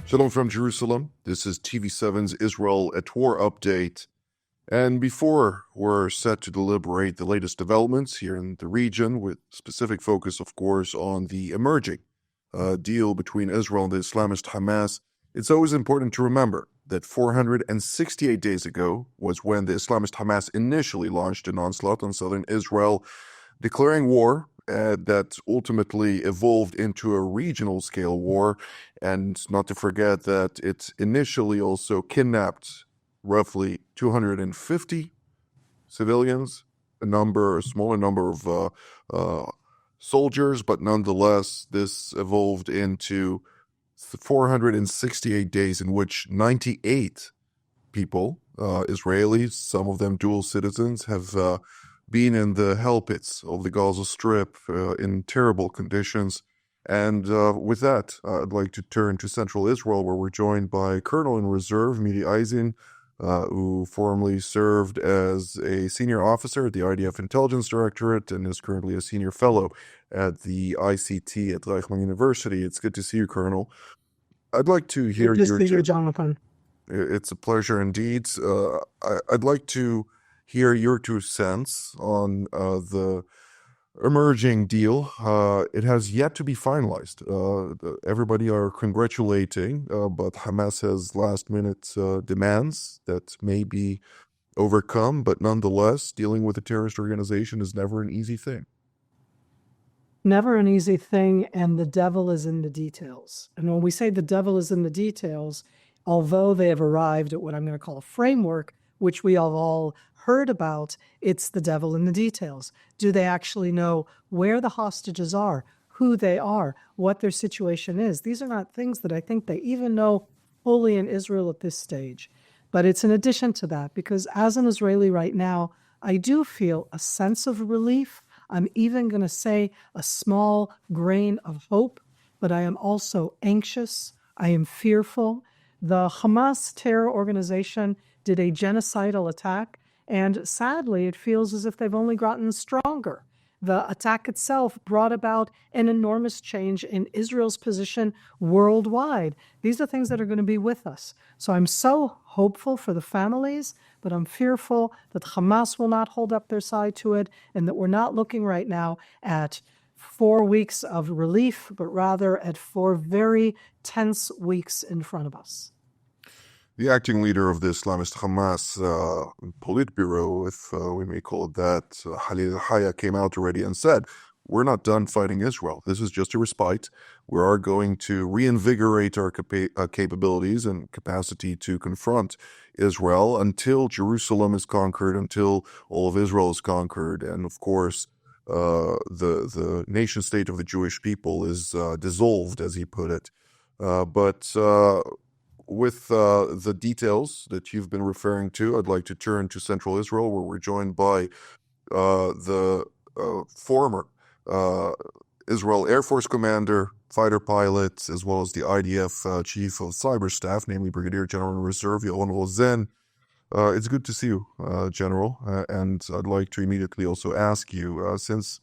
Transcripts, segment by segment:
Shalom from Jerusalem. This is TV7's Israel at War update. And before we're set to deliberate the latest developments here in the region, with specific focus, of course, on the emerging deal between Israel and the Islamist Hamas, it's always important to remember that 468 days ago was when the Islamist Hamas initially launched an onslaught on southern Israel, declaring war that ultimately evolved into a regional scale war. And not to forget that it initially also kidnapped roughly 250 civilians, a smaller number of soldiers, but nonetheless, this evolved into 468 days in which 98 people, Israelis, some of them dual citizens, have been in the hell pits of the Gaza Strip in terrible conditions. And with that, I'd like to turn to Central Israel, where we're joined by Colonel in Reserve, Midi Eisen, who formerly served as a senior officer at the IDF Intelligence Directorate and is currently a senior fellow at the ICT at Reichman University. It's good to see you, Colonel. I'd like to hear Good to see you, Jonathan. It's a pleasure indeed. I'd like to hear your 2 cents on the emerging deal. It has yet to be finalized. Everybody are congratulating, but Hamas has last-minute demands that may be overcome, but nonetheless, dealing with a terrorist organization is never an easy thing. Never an easy thing, and the devil is in the details. And when we say the devil is in the details, although they have arrived at what I'm going to call a framework, which we have all heard about, it's the devil in the details. Do they actually know where the hostages are, who they are, what their situation is? These are not things that I think they even know fully in Israel at this stage. But it's in addition to that, because as an Israeli right now, I do feel a sense of relief. I'm even going to say a small grain of hope, but I am also anxious. I am fearful. The Hamas terror organization did a genocidal attack, and sadly, it feels as if they've only gotten stronger. The attack itself brought about an enormous change in Israel's position worldwide. These are things that are going to be with us. So I'm so hopeful for the families, but I'm fearful that Hamas will not hold up their side to it, and that we're not looking right now at 4 weeks of relief, but rather at 4 very tense weeks in front of us. The acting leader of the Islamist Hamas Politburo, if we may call it that, Khalil Haya, came out already and said, we're not done fighting Israel. This is just a respite. We are going to reinvigorate our capabilities and capacity to confront Israel until Jerusalem is conquered, until all of Israel is conquered. And of course, the nation state of the Jewish people is dissolved, as he put it. With the details that you've been referring to, I'd like to turn to Central Israel, where we're joined by the former Israel Air Force commander, fighter pilot, as well as the IDF chief of cyber staff, namely Brigadier General in Reserve, Yaron Rosen. It's good to see you, General, and I'd like to immediately also ask you, since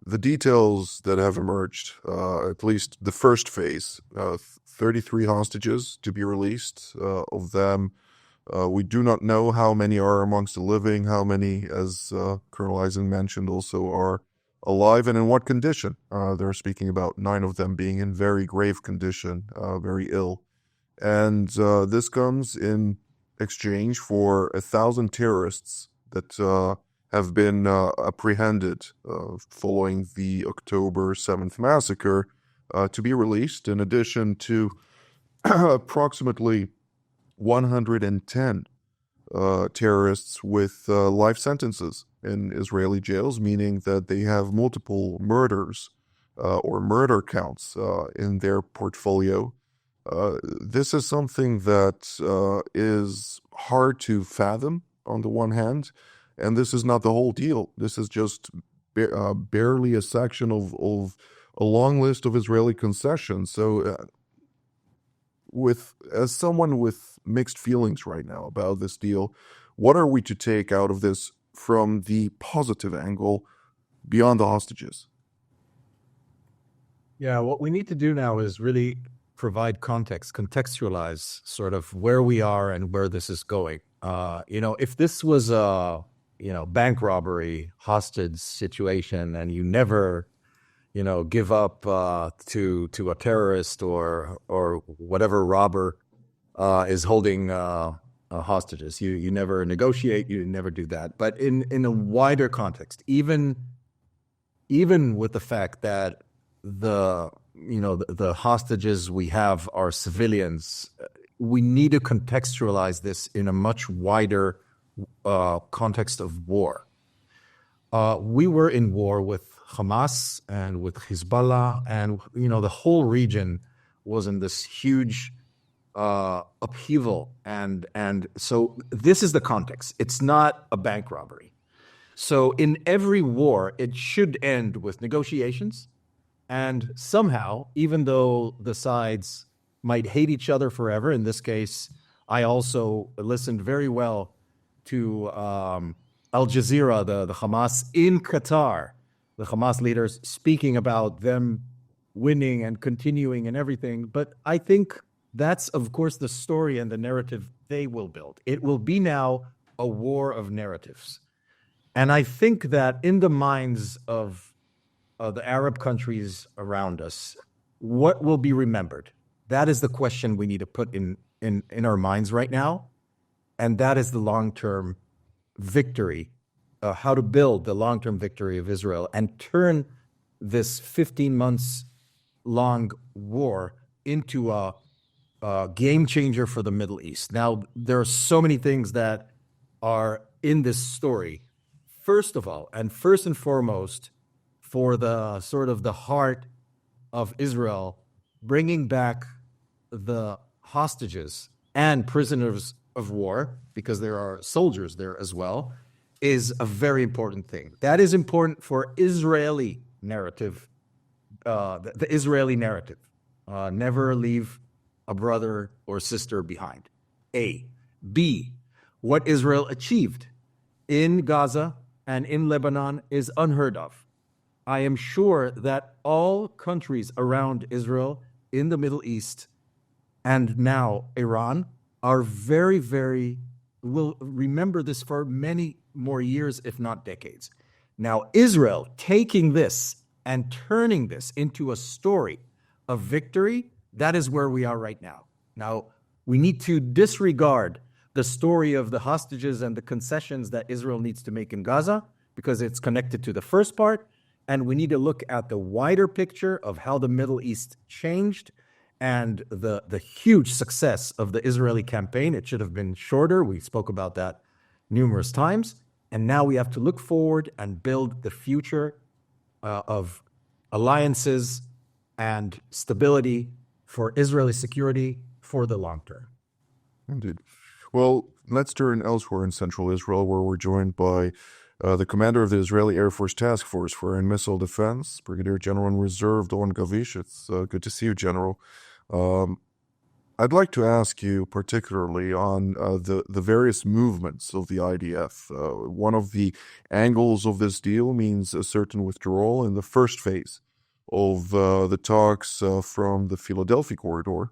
the details that have emerged, at least the first phase, 33 hostages to be released. Of them, we do not know how many are amongst the living, how many, as Colonel Eisen mentioned, also are alive, and in what condition. They're speaking about 9 of them being in very grave condition, very ill. And this comes in exchange for 1,000 terrorists that have been apprehended following the October 7th massacre to be released, in addition to approximately 110 terrorists with life sentences in Israeli jails, meaning that they have multiple murders or murder counts in their portfolio. This is something that is hard to fathom on the one hand, and this is not the whole deal. This is just barely a section of a long list of Israeli concessions. So as someone with mixed feelings right now about this deal, what are we to take out of this from the positive angle beyond the hostages? Yeah, what we need to do now is really provide context, contextualize sort of where we are and where this is going. If this was a, bank robbery, hostage situation, and you never, give up to a terrorist or whatever robber is holding hostages. You never negotiate. You never do that. But in a wider context, even with the fact that the hostages we have are civilians, we need to contextualize this in a much wider context of war. We were in war with Hamas and with Hezbollah, and the whole region was in this huge upheaval, and so this is the context. It's not a bank robbery. So in every war, it should end with negotiations, and somehow, even though the sides might hate each other forever, in this case, I also listened very well to Al Jazeera, the Hamas in Qatar, the Hamas leaders speaking about them winning and continuing and everything. But I think that's, of course, the story and the narrative they will build. It will be now a war of narratives. And I think that in the minds of the Arab countries around us, what will be remembered? That is the question we need to put in our minds right now. And that is the long-term victory, how to build the long-term victory of Israel and turn this 15 months long war into a game changer for the Middle East. Now, there are so many things that are in this story. First of all, and first and foremost, for the sort of the heart of Israel, bringing back the hostages and prisoners of war, because there are soldiers there as well, is a very important thing. That is important for Israeli narrative, the Israeli narrative. Never leave a brother or sister behind. A. B. What Israel achieved in Gaza and in Lebanon is unheard of. I am sure that all countries around Israel in the Middle East and now Iran are very, very, will remember this for many more years, if not decades. Now, Israel taking this and turning this into a story of victory, that is where we are right now. Now, we need to disregard the story of the hostages and the concessions that Israel needs to make in Gaza, because it's connected to the first part. And we need to look at the wider picture of how the Middle East changed and the huge success of the Israeli campaign. It should have been shorter. We spoke about that numerous times. And now we have to look forward and build the future of alliances and stability for Israeli security for the long term. Indeed. Well, let's turn elsewhere in central Israel, where we're joined by the commander of the Israeli Air Force Task Force for Air and Missile Defense, Brigadier General in Reserve Doron Gavish. It's good to see you, General. I'd like to ask you particularly on the various movements of the IDF. One of the angles of this deal means a certain withdrawal in the first phase of the talks from the Philadelphia corridor,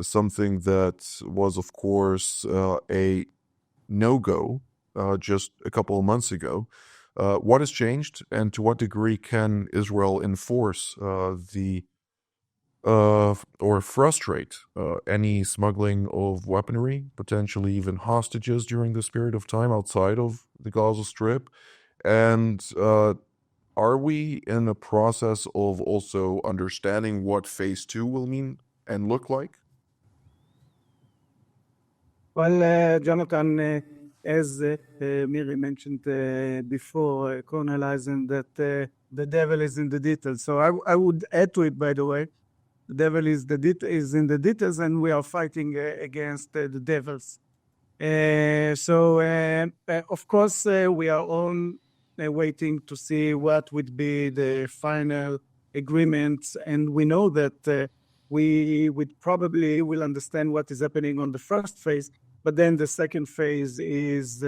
something that was, of course, a no-go just a couple of months ago. What has changed, and to what degree can Israel enforce or frustrate any smuggling of weaponry, potentially even hostages during this period of time outside of the Gaza Strip? And are we in a process of also understanding what phase 2 will mean and look like? Well, Jonathan, as Miri mentioned before, Colonel Eisen, that the devil is in the details. So I would add to it, by the way, the devil is in the details, and we are fighting against the devils. Of course, we are all waiting to see what would be the final agreements, and we know that we would probably will understand what is happening on the first phase, but then the second phase is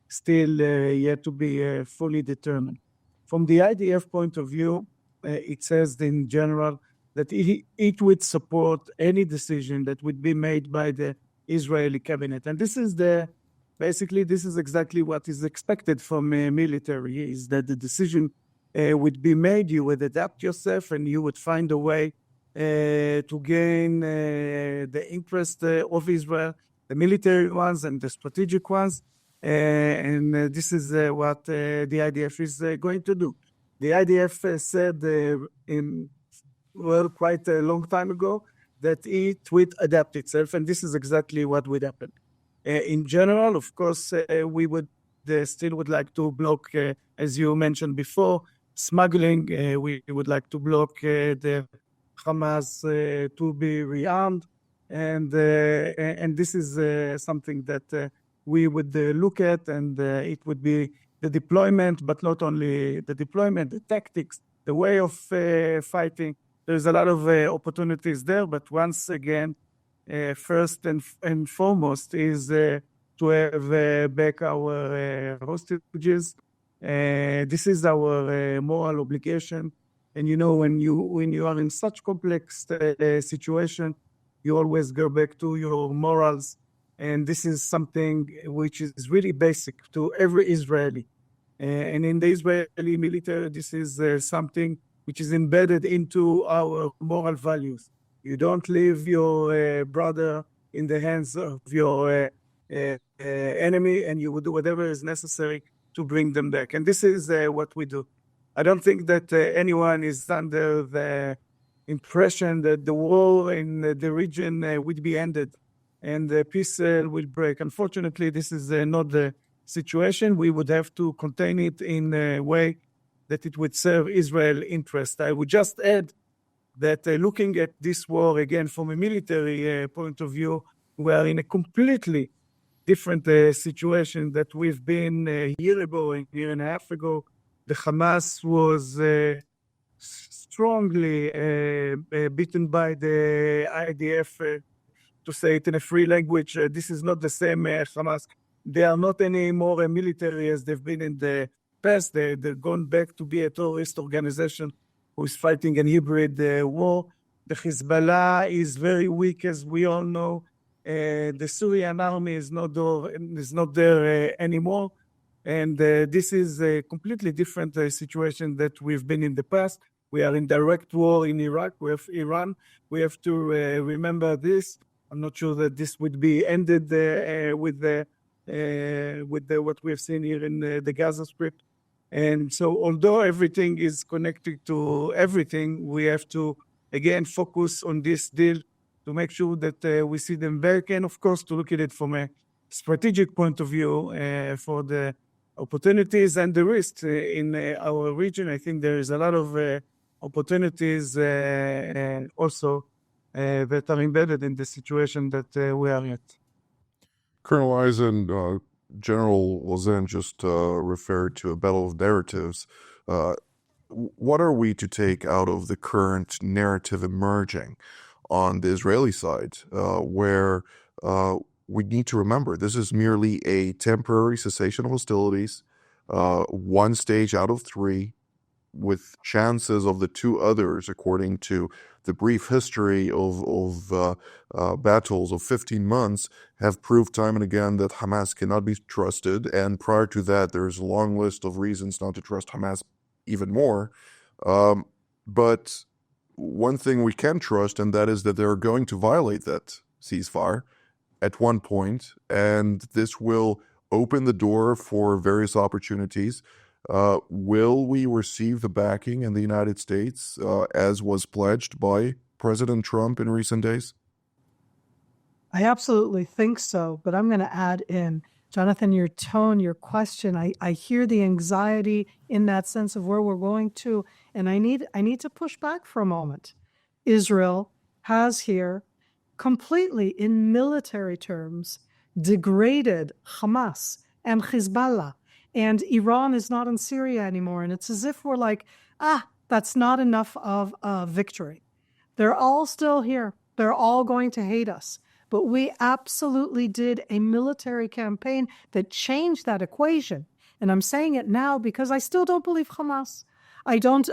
still yet to be fully determined. From the IDF point of view, it says in general that it would support any decision that would be made by the Israeli cabinet. And this is exactly what is expected from military, is that the decision would be made, you would adapt yourself, and you would find a way to gain the interest of Israel, the military ones and the strategic ones. And this is what the IDF is going to do. The IDF said quite a long time ago that it would adapt itself, and this is exactly what would happen. In general, of course, we would still would like to block, as you mentioned before, smuggling. We would like to block the Hamas to be rearmed, and this is something that we would look at, and it would be the deployment, but not only the deployment, the tactics, the way of fighting. There's a lot of opportunities there, but once again, first and foremost is to have back our hostages. This is our moral obligation. And when you are in such complex situation, you always go back to your morals. And this is something which is really basic to every Israeli. And in the Israeli military, this is something which is embedded into our moral values. You don't leave your brother in the hands of your enemy, and you will do whatever is necessary to bring them back. And this is what we do. I don't think that anyone is under the impression that the war in the region would be ended and the peace will break. Unfortunately, this is not the situation. We would have to contain it in a way that it would serve Israel interest. I would just add that looking at this war again from a military point of view, we are in a completely different situation that we've been a year and a half ago. The Hamas was strongly beaten by the IDF, to say it in a free language. This is not the same Hamas. They are not any more military as they've been in the past. They've gone back to be a terrorist organization who is fighting a hybrid war. The Hezbollah is very weak, as we all know. The Syrian army is not there anymore. And this is a completely different situation that we've been in the past. We are in direct war in Iraq with Iran. We have to remember this. I'm not sure that this would be ended with what we have seen here in the Gaza Strip. And so although everything is connected to everything, we have to, again, focus on this deal to make sure that we see them back. And, of course, to look at it from a strategic point of view for the opportunities and the risks in our region. I think there is a lot of opportunities also that are embedded in the situation that we are at. Colonel Eisen, General Lausanne just referred to a battle of narratives. What are we to take out of the current narrative emerging on the Israeli side, where we need to remember this is merely a temporary cessation of hostilities, one stage out of three, with chances of the two others, according to the brief history of battles of 15 months, have proved time and again that Hamas cannot be trusted. And prior to that, there's a long list of reasons not to trust Hamas even more. But one thing we can trust, and that is that they're going to violate that ceasefire at one point, and this will open the door for various opportunities. Will we receive the backing in the United States, as was pledged by President Trump in recent days? I absolutely think so, but I'm going to add in, Jonathan, your tone, your question. I hear the anxiety in that sense of where we're going to, and I need to push back for a moment. Israel has here completely, in military terms, degraded Hamas and Hezbollah. And Iran is not in Syria anymore. And it's as if we're like, that's not enough of a victory. They're all still here. They're all going to hate us. But we absolutely did a military campaign that changed that equation. And I'm saying it now because I still don't believe Hamas. I don't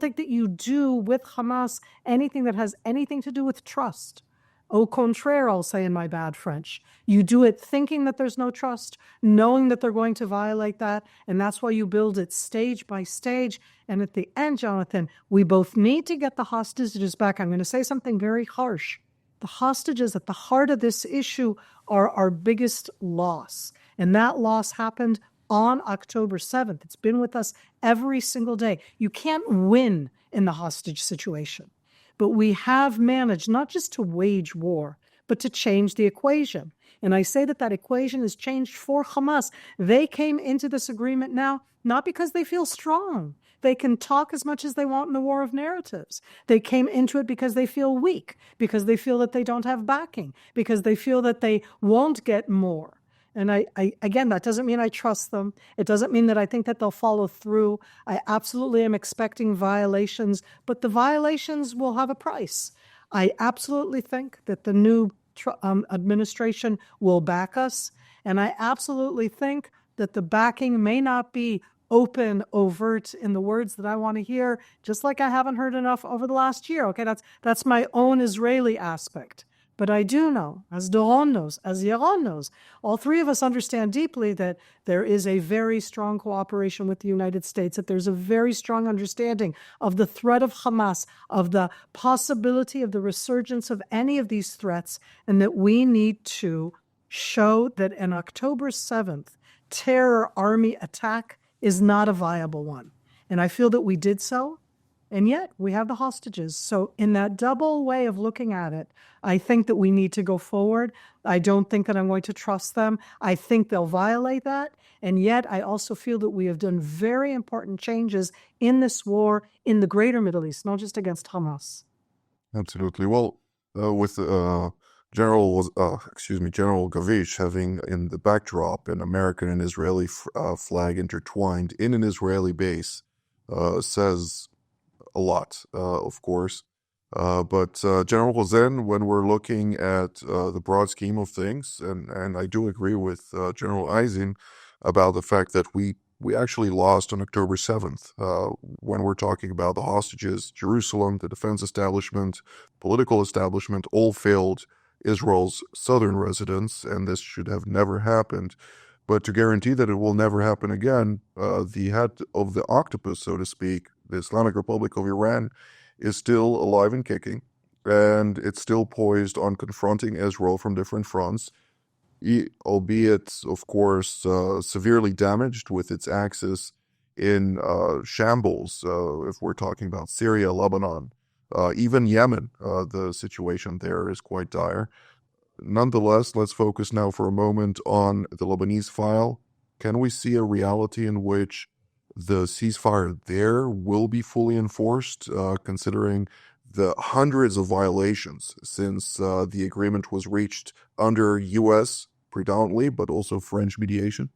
think that you do with Hamas anything that has anything to do with trust. Au contraire, I'll say in my bad French. You do it thinking that there's no trust, knowing that they're going to violate that, and that's why you build it stage by stage. And at the end, Jonathan, we both need to get the hostages back. I'm going to say something very harsh. The hostages at the heart of this issue are our biggest loss. And that loss happened on October 7th. It's been with us every single day. You can't win in the hostage situation. But we have managed not just to wage war, but to change the equation. And I say that that equation has changed for Hamas. They came into this agreement now not because they feel strong. They can talk as much as they want in the war of narratives. They came into it because they feel weak, because they feel that they don't have backing, because they feel that they won't get more. And I again, that doesn't mean I trust them. It doesn't mean that I think that they'll follow through. I absolutely am expecting violations, but the violations will have a price. I absolutely think that the new administration will back us. And I absolutely think that the backing may not be open, overt in the words that I want to hear, just like I haven't heard enough over the last year. Okay, that's my own Israeli aspect. But I do know, as Doron knows, as Yaron knows, all three of us understand deeply that there is a very strong cooperation with the United States, that there's a very strong understanding of the threat of Hamas, of the possibility of the resurgence of any of these threats, and that we need to show that an October 7th terror army attack is not a viable one. And I feel that we did so. And yet we have the hostages. So in that double way of looking at it, I think that we need to go forward. I don't think that I'm going to trust them. I think they'll violate that. And yet I also feel that we have done very important changes in this war in the greater Middle East, not just against Hamas. Absolutely. Well, with General Gavish having in the backdrop an American and Israeli flag intertwined in an Israeli base says a lot, of course. But General Rosen, when we're looking at the broad scheme of things, and I do agree with General Eisen about the fact that we actually lost on October 7th. When we're talking about the hostages, Jerusalem, the defense establishment, political establishment, all failed Israel's southern residents, and this should have never happened. But to guarantee that it will never happen again, the head of the octopus, so to speak, the Islamic Republic of Iran, is still alive and kicking, and it's still poised on confronting Israel from different fronts, albeit, of course, severely damaged with its axis in shambles, if we're talking about Syria, Lebanon, even Yemen. The situation there is quite dire. Nonetheless, let's focus now for a moment on the Lebanese file. Can we see a reality in which the ceasefire there will be fully enforced, considering the hundreds of violations since the agreement was reached under U.S. predominantly, but also French mediation?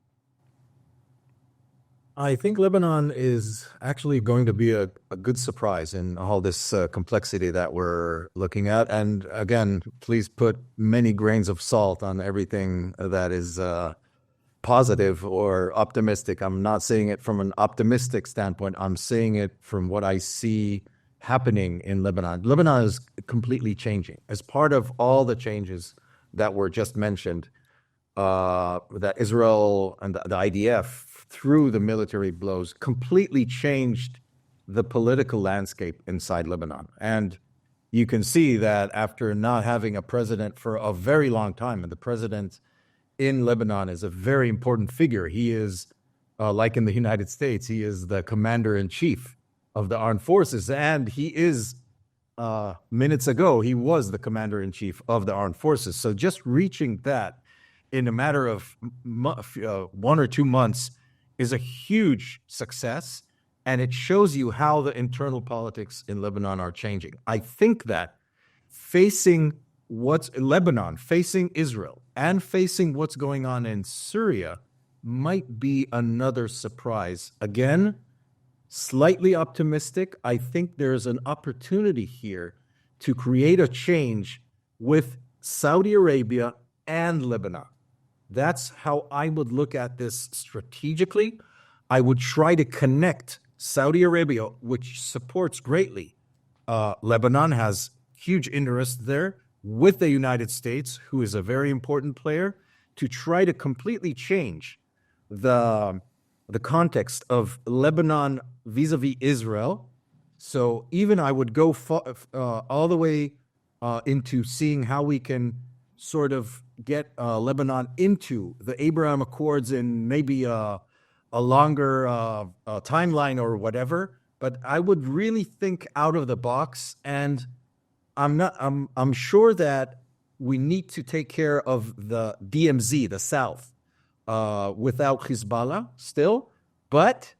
I think Lebanon is actually going to be a good surprise in all this complexity that we're looking at. And again, please put many grains of salt on everything that is positive or optimistic. I'm not saying it from an optimistic standpoint. I'm saying it from what I see happening in Lebanon. Lebanon is completely changing. As part of all the changes that were just mentioned, that Israel and the IDF, through the military blows, completely changed the political landscape inside Lebanon. And you can see that after not having a president for a very long time, and the president in Lebanon is a very important figure. He is, like in the United States, he is the commander-in-chief of the armed forces. And he is, minutes ago, he was the commander-in-chief of the armed forces. So just reaching that in a matter of 1 or 2 months is a huge success. And it shows you how the internal politics in Lebanon are changing. I think that facing Lebanon, facing Israel, and facing what's going on in Syria might be another surprise. Again, slightly optimistic. I think there's an opportunity here to create a change with Saudi Arabia and Lebanon. That's how I would look at this strategically. I would try to connect Saudi Arabia, which supports greatly Lebanon, has huge interest there with the United States, who is a very important player, to try to completely change the context of Lebanon vis-a-vis Israel. So even I would go all the way into seeing how we can sort of get Lebanon into the Abraham Accords in maybe a longer timeline or whatever. But I would really think out of the box, and I'm sure that we need to take care of the DMZ, the South, without Hezbollah still. But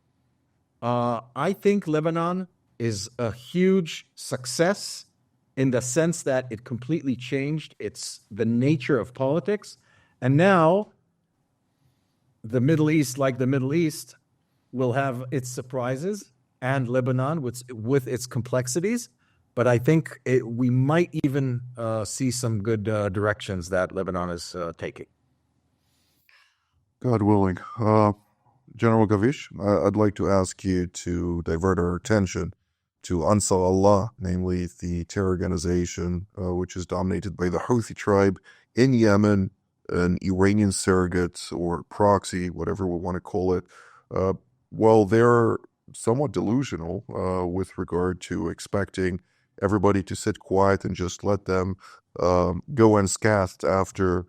I think Lebanon is a huge success in the sense that it completely changed the nature of politics. And now the Middle East, like the Middle East, will have its surprises, and Lebanon with its complexities. But I think we might even see some good directions that Lebanon is taking. God willing. General Gavish, I'd like to ask you to divert our attention to Ansar Allah, namely the terror organization which is dominated by the Houthi tribe in Yemen, an Iranian surrogate or proxy, whatever we want to call it. Well, they're somewhat delusional with regard to expecting everybody to sit quiet and just let them go unscathed after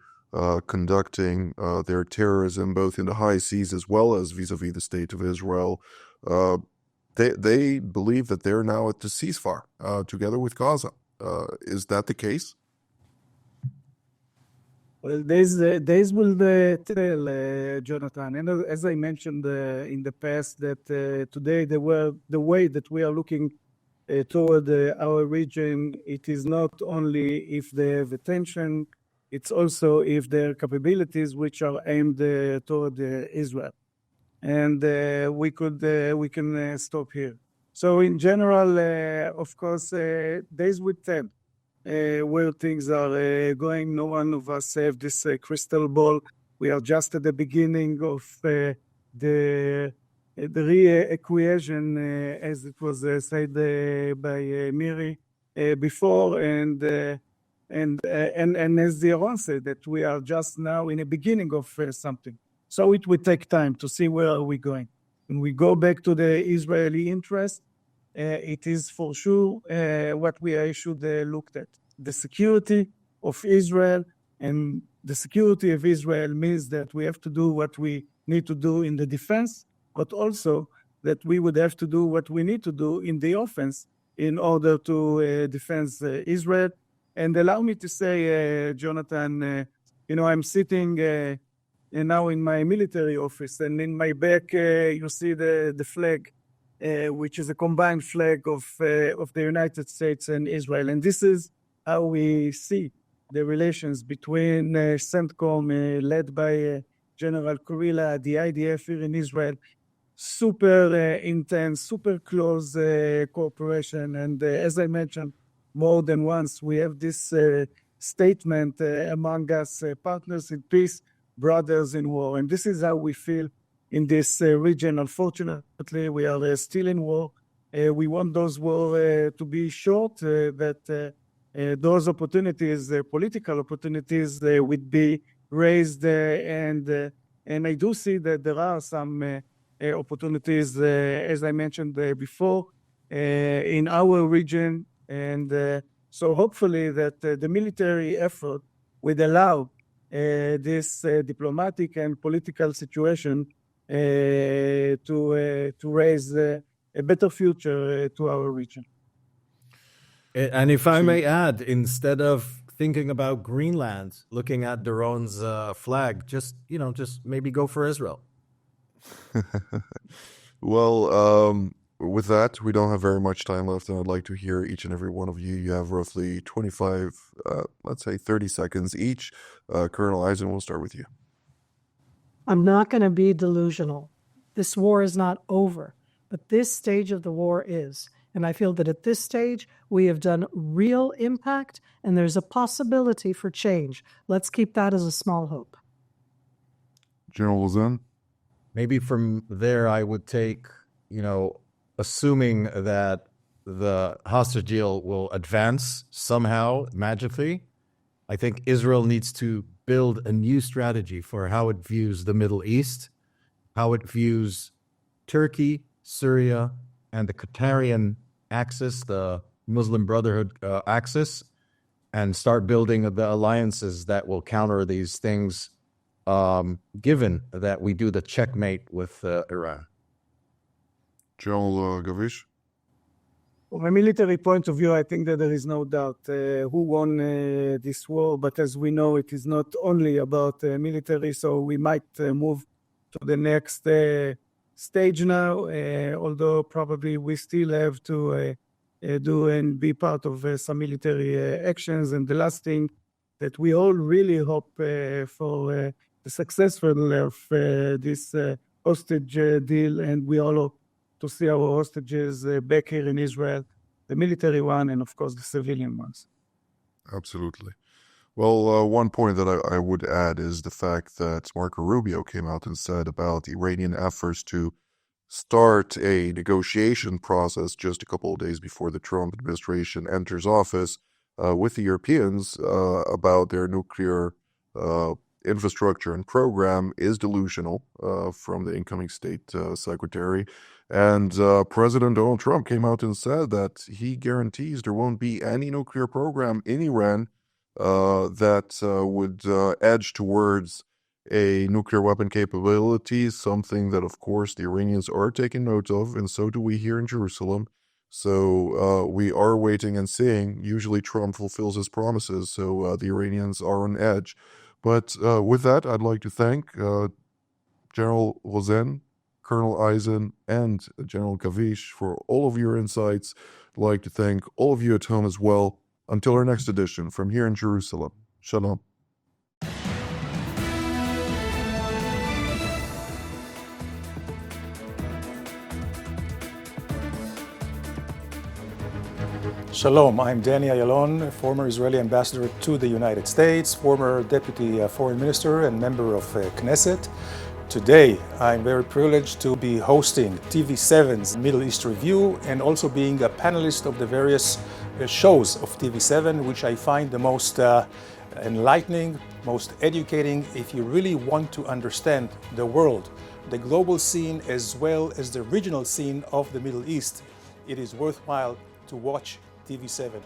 conducting their terrorism both in the high seas as well as vis-a-vis the state of Israel. They believe that they're now at the ceasefire together with Gaza. Is that the case? Well, days will tell, Jonathan. And as I mentioned in the past, that today the way that we are looking toward our region, it is not only if they have attention, it's also if their capabilities which are aimed toward Israel. And we can stop here. So in general, of course, days will tell where things are going. No one of us have this crystal ball. We are just at the beginning of the re-equation, as it was said by Miri before, and as the Yaron said, that we are just now in the beginning of something. So it will take time to see where are we going. When we go back to the Israeli interest, it is for sure what we should look at. The security of Israel, and the security of Israel means that we have to do what we need to do in the defense, but also that we would have to do what we need to do in the offense in order to defend Israel. And allow me to say, Jonathan, I'm sitting now in my military office, and in my back you see the flag, which is a combined flag of the United States and Israel. And this is how we see the relations between CENTCOM, led by General Kurila, the IDF here in Israel. Super intense, super close cooperation. And as I mentioned more than once, we have this statement among us, partners in peace, brothers in war. And this is how we feel in this region. Unfortunately, we are still in war. We want those wars to be short, that those opportunities, political opportunities, would be raised. And I do see that there are some opportunities, as I mentioned before, in our region. And so hopefully that the military effort would allow this diplomatic and political situation to raise a better future to our region. And if I may add, instead of thinking about Greenland, looking at Daron's flag, just maybe go for Israel. Well, with that, we don't have very much time left, and I'd like to hear each and every one of you. You have roughly 25, let's say 30 seconds each. Colonel Eisen, we'll start with you. I'm not going to be delusional. This war is not over, but this stage of the war is. And I feel that at this stage, we have done real impact, and there's a possibility for change. Let's keep that as a small hope. General Lazan? Maybe from there, I would take, assuming that the hostage deal will advance somehow, magically, I think Israel needs to build a new strategy for how it views the Middle East, how it views Turkey, Syria, and the Qatarian axis, the Muslim Brotherhood axis, and start building the alliances that will counter these things, given that we do the checkmate with Iran. General Gavish? From a military point of view, I think that there is no doubt who won this war. But as we know, it is not only about military, so we might move to the next stage now, although probably we still have to do and be part of some military actions. And the last thing that we all really hope for the successful of this hostage deal, and we all hope to see our hostages back here in Israel, the military one and of course the civilian ones. Absolutely. Well, one point that I would add is the fact that Marco Rubio came out and said about Iranian efforts to start a negotiation process just a couple of days before the Trump administration enters office with the Europeans about their nuclear infrastructure and program is delusional from the incoming state secretary. And President Donald Trump came out and said that he guarantees there won't be any nuclear program in Iran that would edge towards a nuclear weapon capability, something that, of course, the Iranians are taking note of, and so do we here in Jerusalem. So we are waiting and seeing. Usually Trump fulfills his promises, so the Iranians are on edge. But with that, I'd like to thank General Rosen, Colonel Eisen, and General Kavish for all of your insights. I'd like to thank all of you at home as well. Until our next edition from here in Jerusalem. Shalom. Shalom, I'm Danny Ayalon, former Israeli ambassador to the United States, former deputy foreign minister and member of Knesset. Today, I'm very privileged to be hosting TV7's Middle East Review and also being a panelist of the various shows of TV7, which I find the most enlightening, most educating if you really want to understand the world, the global scene as well as the regional scene of the Middle East. It is worthwhile to watch TV7.